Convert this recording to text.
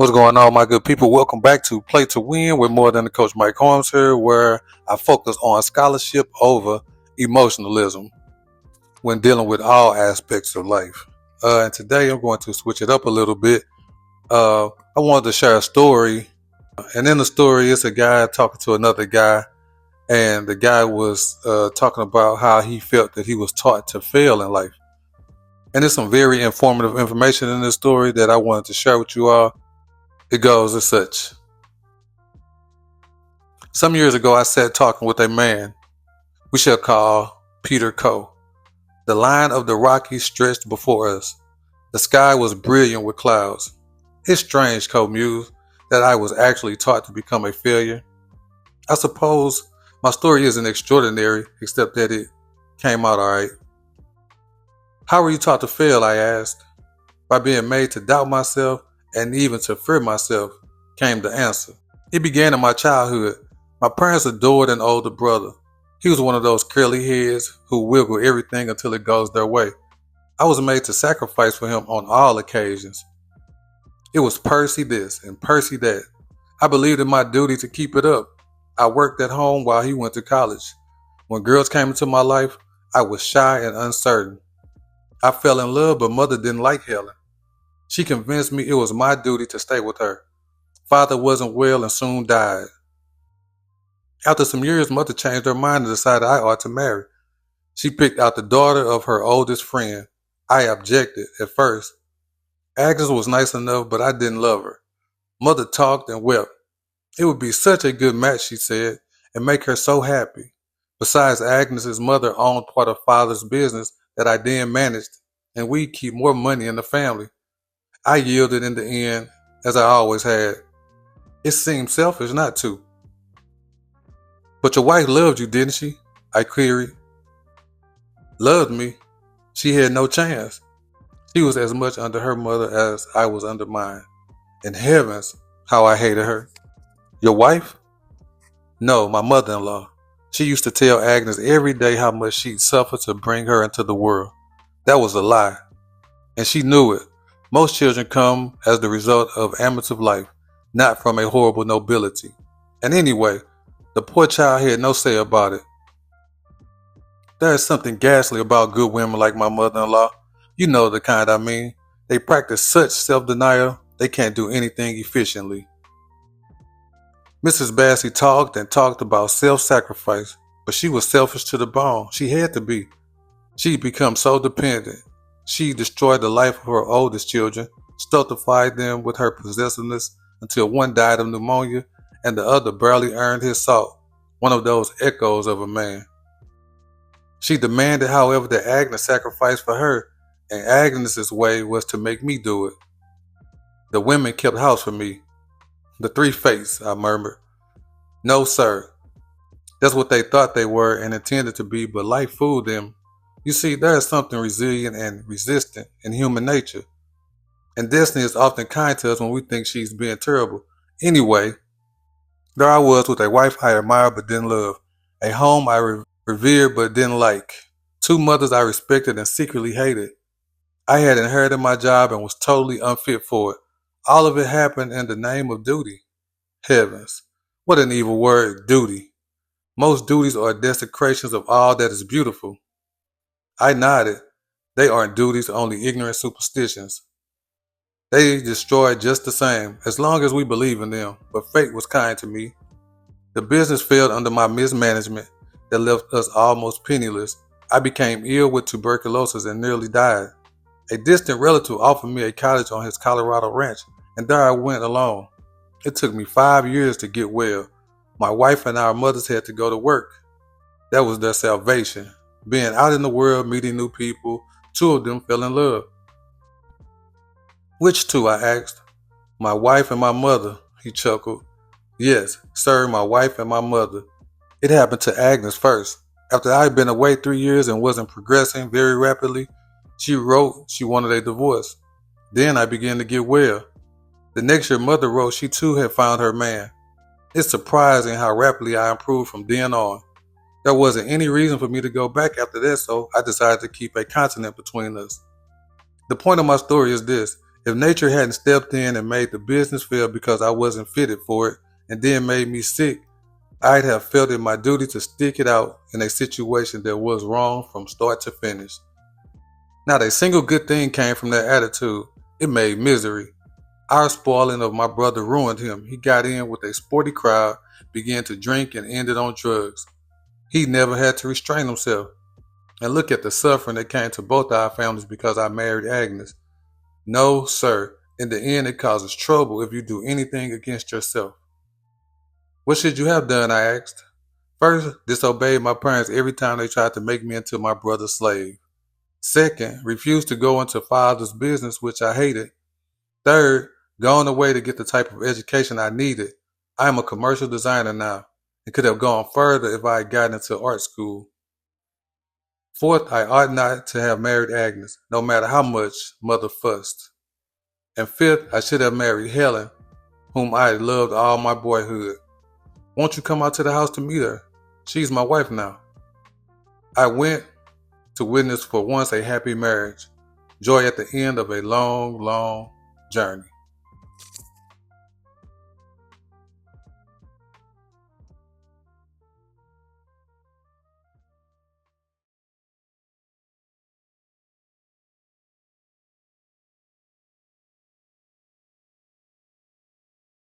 What's going on, my good people? Welcome back to Play to Win with more than the Coach Mike Holmes here, where I focus on scholarship over emotionalism when dealing with all aspects of life. And today I'm going to switch it up a little bit. I wanted to share a story, and in the story, it's a guy talking to another guy, and the guy was talking about how he felt that he was taught to fail in life. And there's some very informative information in this story that I wanted to share with you all. It goes as such. Some years ago, I sat talking with a man we shall call Peter Coe. The line of the Rockies stretched before us. The sky was brilliant with clouds. It's strange, Coe mused, that I was actually taught to become a failure. I suppose my story isn't extraordinary, except that it came out all right. How were you taught to fail, I asked. By being made to doubt myself and even to fear myself, came the answer. It began in my childhood. My parents adored an older brother. He was one of those curly heads who wiggle everything until it goes their way. I was made to sacrifice for him on all occasions. It was Percy this and Percy that. I believed in my duty to keep it up. I worked at home while he went to college. When girls came into my life, I was shy and uncertain. I fell in love, but mother didn't like Helen. She convinced me it was my duty to stay with her. Father wasn't well and soon died. After some years, mother changed her mind and decided I ought to marry. She picked out the daughter of her oldest friend. I objected at first. Agnes was nice enough, but I didn't love her. Mother talked and wept. It would be such a good match, she said, and make her so happy. Besides, Agnes's mother owned part of father's business that I then managed, and we'd keep more money in the family. I yielded in the end, as I always had. It seemed selfish not to. But your wife loved you, didn't she? I queried. Loved me? She had no chance. She was as much under her mother as I was under mine. And heavens, how I hated her. Your wife? No, my mother-in-law. She used to tell Agnes every day how much she'd suffer to bring her into the world. That was a lie. And she knew it. Most children come as the result of amative life, not from a horrible nobility. And anyway, the poor child had no say about it. There is something ghastly about good women like my mother-in-law. You know the kind I mean. They practice such self-denial, they can't do anything efficiently. Mrs. Bassey talked and talked about self-sacrifice, but she was selfish to the bone. She had to be. She'd become so dependent. She destroyed the life of her oldest children, stultified them with her possessiveness until one died of pneumonia and the other barely earned his salt, one of those echoes of a man. She demanded, however, that Agnes sacrifice for her, and Agnes's way was to make me do it. The women kept house for me. The three fates, I murmured. No, sir. That's what they thought they were and intended to be, but life fooled them. You see, there is something resilient and resistant in human nature. And destiny is often kind to us when we think she's being terrible. Anyway, there I was with a wife I admired but didn't love, a home I revered but didn't like, two mothers I respected and secretly hated. I had inherited my job and was totally unfit for it. All of it happened in the name of duty. Heavens, what an evil word, duty. Most duties are desecrations of all that is beautiful. I nodded. They aren't duties, only ignorant superstitions. They destroy just the same, as long as we believe in them, but fate was kind to me. The business failed under my mismanagement that left us almost penniless. I became ill with tuberculosis and nearly died. A distant relative offered me a cottage on his Colorado ranch, and there I went alone. It took me 5 years to get well. My wife and our mothers had to go to work. That was their salvation. Being out in the world, meeting new people, two of them fell in love. Which two? I asked. My wife and my mother, he chuckled. Yes, sir, my wife and my mother. It happened to Agnes first. After I had been away 3 years and wasn't progressing very rapidly, she wrote she wanted a divorce. Then I began to get well. The next year, mother wrote she too had found her man. It's surprising how rapidly I improved from then on. There wasn't any reason for me to go back after that, so I decided to keep a continent between us. The point of my story is this. If nature hadn't stepped in and made the business fail because I wasn't fitted for it and then made me sick, I'd have felt it my duty to stick it out in a situation that was wrong from start to finish. Not a single good thing came from that attitude. It made misery. Our spoiling of my brother ruined him. He got in with a sporty crowd, began to drink, and ended on drugs. He never had to restrain himself. And look at the suffering that came to both our families because I married Agnes. No, sir. In the end, it causes trouble if you do anything against yourself. What should you have done? I asked. First, disobeyed my parents every time they tried to make me into my brother's slave. Second, refused to go into father's business, which I hated. Third, gone away to get the type of education I needed. I am a commercial designer now and could have gone further if I had gotten into art school. Fourth, I ought not to have married Agnes, no matter how much mother fussed. And fifth, I should have married Helen, whom I had loved all my boyhood. Won't you come out to the house to meet her? She's my wife now. I went to witness for once a happy marriage, joy at the end of a long, long journey.